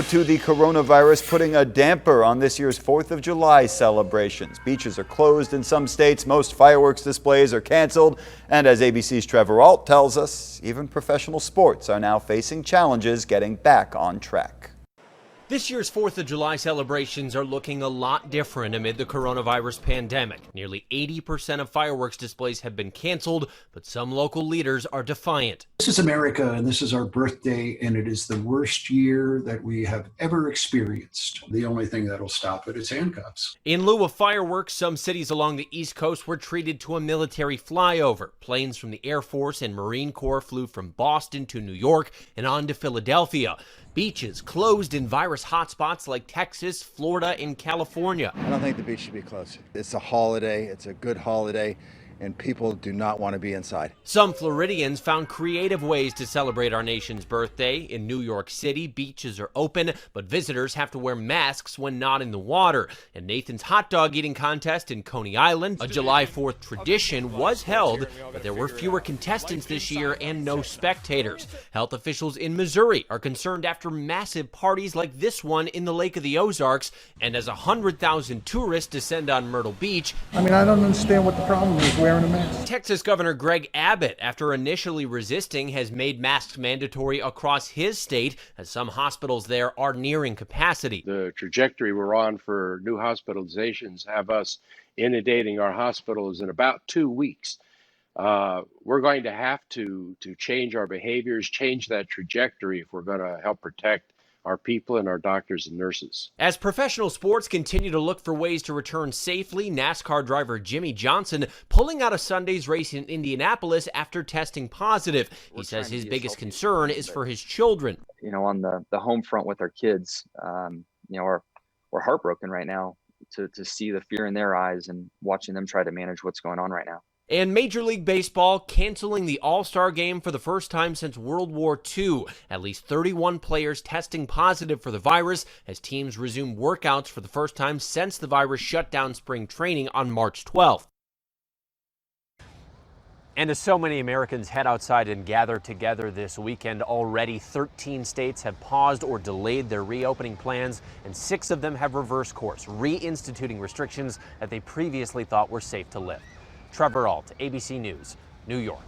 To the coronavirus putting a damper on this year's 4th of July celebrations. Beaches are closed in some states, most fireworks displays are canceled, and as ABC's Trevor Ault tells us, even professional sports are now facing challenges getting back on track. This year's 4th of July celebrations are looking a lot different amid the coronavirus pandemic. Nearly 80% of fireworks displays have been canceled, but some local leaders are defiant. This is America, and this is our birthday, and it is the worst year that we have ever experienced. The only thing that'll stop it is handcuffs. In lieu of fireworks, some cities along the East Coast were treated to a military flyover. Planes from the Air Force and Marine Corps flew from Boston to New York and on to Philadelphia. Beaches closed in virus hotspots like Texas, Florida, and California. I don't think the beach should be closed. It's a holiday, it's a good holiday, and people do not want to be inside. Some Floridians found creative ways to celebrate our nation's birthday. In New York City, beaches are open, but visitors have to wear masks when not in the water. And Nathan's hot dog eating contest in Coney Island, a July 4th tradition, was held, but there were fewer contestants this year and no spectators. Health officials in Missouri are concerned after massive parties like this one in the Lake of the Ozarks, and as 100,000 tourists descend on Myrtle Beach. I don't understand what the problem is wearing a mask. Texas Governor Greg Abbott, after initially resisting, has made masks mandatory across his state as some hospitals there are nearing capacity. The trajectory we're on for new hospitalizations have us inundating our hospitals in about 2 weeks. We're going to have to change our behaviors, change that trajectory if we're going to help protect our people and our doctors and nurses. As professional sports continue to look for ways to return safely, NASCAR driver Jimmie Johnson pulling out of Sunday's race in Indianapolis after testing positive. He says his biggest concern is for his children. On the home front with our kids, we're heartbroken right now to see the fear in their eyes and watching them try to manage what's going on right now. And Major League Baseball canceling the All-Star game for the first time since World War II. At least 31 players testing positive for the virus as teams resume workouts for the first time since the virus shut down spring training on March 12th. And as so many Americans head outside and gather together this weekend, already 13 states have paused or delayed their reopening plans, and 6 of them have reversed course, reinstituting restrictions that they previously thought were safe to lift. Trevor Ault, ABC News, New York.